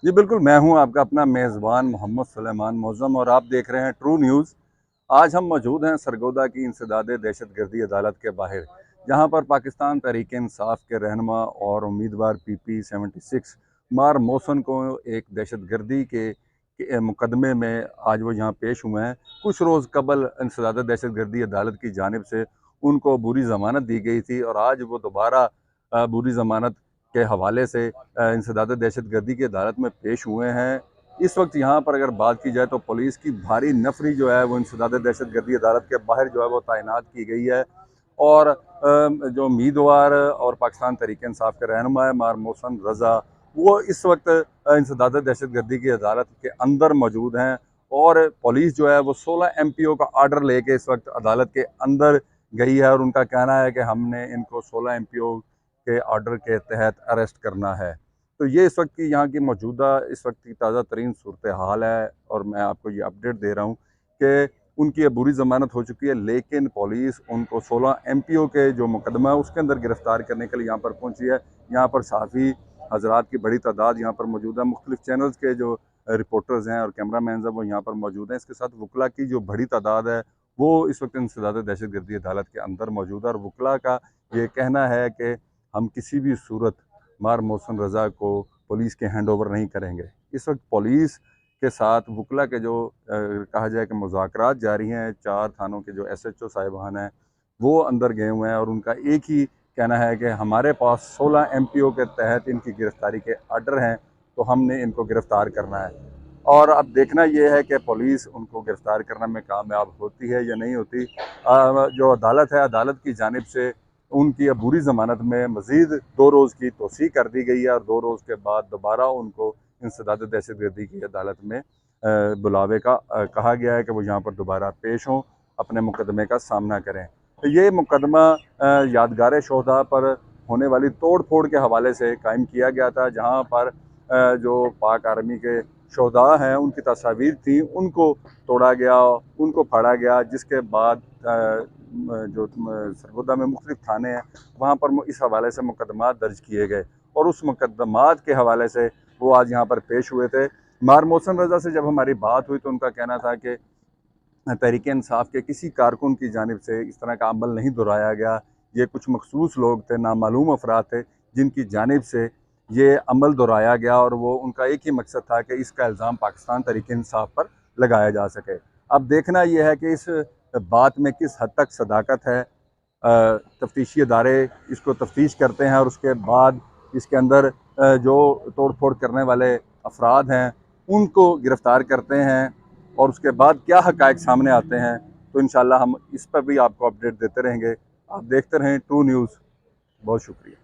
जी बिल्कुल, मैं हूँ आपका अपना मेज़बान मोहम्मद सुलेमान मौज़म और आप देख रहे हैं ट्रू न्यूज़। आज हम मौजूद हैं सरगोदा की इंसदादे दहशतगर्दी अदालत के बाहर, जहाँ पर पाकिस्तान तहरीक-ए-इंसाफ के रहनुमा और उम्मीदवार पीपी 76 मार मोहसन को एक दहशतगर्दी के मुकदमे में आज वो यहाँ पेश हुए हैं। कुछ रोज़ कबल इंसदादे दहशतगर्दी अदालत की जानिब से उनको बुरी ज़मानत दी गई थी और आज वो दोबारा बुरी ज़मानत के हवाले से इंसदाद दहशतगर्दी की अदालत में पेश हुए हैं। इस वक्त यहाँ पर अगर बात की जाए तो पुलिस की भारी नफरी जो है वो इंसदाद दहशतगर्दी अदालत के बाहर जो है वो तैनात की गई है और जो उम्मीदवार और पाकिस्तान तहरीक इंसाफ के रहनुमा है मार मोहसन रज़ा, वो इस वक्त इंसदाद दहशतगर्दी की अदालत के अंदर मौजूद हैं और पुलिस जो है वो 16 MPO का आर्डर लेके इस वक्त अदालत के अंदर गई है और उनका कहना है कि हमने इनको 16 MPO के ऑर्डर के तहत अरेस्ट करना है। तो ये इस वक्त की यहाँ की मौजूदा इस वक्त की ताज़ा तरीन सूरत हाल है और मैं आपको ये अपडेट दे रहा हूँ कि उनकी अब बुरी ज़मानत हो चुकी है, लेकिन पुलिस उनको 16 MPO के जो मुकदमा है उसके अंदर गिरफ़्तार करने के लिए यहाँ पर पहुँची है। यहाँ पर सहाफ़ी हज़रात की बड़ी तादाद यहाँ पर मौजूद है, मुख्तलिफ़ चैनल्स के जो रिपोर्टर्स हैं और कैमरा मैन हैं वो यहाँ पर मौजूद हैं। इसके साथ वकला की जो बड़ी तादाद है वो इस वक्त इंसदाद दहशतगर्दी अदालत के अंदर मौजूद है और वकला का ये कहना है कि हम किसी भी सूरत मार मोहसन रज़ा को पुलिस के हैंड ओवर नहीं करेंगे। इस वक्त पुलिस के साथ वकला के जो कहा जाए कि मुज़ाकरात जारी हैं, 4 थानों के जो SHO साहिबान हैं वो अंदर गए हुए हैं और उनका एक ही कहना है कि हमारे पास 16 MPO के तहत इनकी गिरफ़्तारी के आर्डर हैं, तो हमने इनको गिरफ़्तार करना है। और अब देखना ये है कि पुलिस उनको गिरफ़्तार करने में कामयाब होती है या नहीं होती। जो अदालत है, अदालत की जानिब से उनकी अब बुरी ज़मानत में मज़ीद 2 रोज़ की तोसी कर दी गई है और 2 रोज़ के बाद दोबारा उनको इंसदाद दहशतगर्दी की अदालत में बुलावे का कहा गया है कि वो यहाँ पर दोबारा पेश हों, अपने मुकदमे का सामना करें। तो ये मुकदमा यादगार शोहदा पर होने वाली तोड़ फोड़ के हवाले से कायम किया गया था, जहाँ पर जो पाक आर्मी के शोहदा हैं उनकी तस्वीर थी उनको तोड़ा गया, उनको फाड़ा गया, जिसके बाद जो सरगोदा में मुख्तलिफ थाने हैं वहाँ पर इस हवाले से मुकदमा दर्ज किए गए और उस मुकदमात के हवाले से वो आज यहाँ पर पेश हुए थे। मार मोहसन रज़ा से जब हमारी बात हुई तो उनका कहना था कि तहरीक इंसाफ के किसी कारकुन की जानिब से इस तरह का अमल नहीं दोहराया गया। ये कुछ मखसूस लोग थे, नामालूम अफराद थे, जिनकी जानिब से ये अमल दोहराया गया और वो उनका एक ही मकसद था कि इसका इल्ज़ाम पाकिस्तान तहरीक इंसाफ पर लगाया जा सके। अब देखना ये है कि इस बात में किस हद तक सदाकत है। तफ्तीशी अदारे इसको तफ्तीश करते हैं और उसके बाद इसके अंदर जो तोड़ फोड़ करने वाले अफराद हैं उनको गिरफ़्तार करते हैं और उसके बाद क्या हक़ाइक़ सामने आते हैं, तो इंशाअल्लाह हम इस पर भी आपको अपडेट देते रहेंगे। आप देखते रहें ट्रू न्यूज़। बहुत शुक्रिया।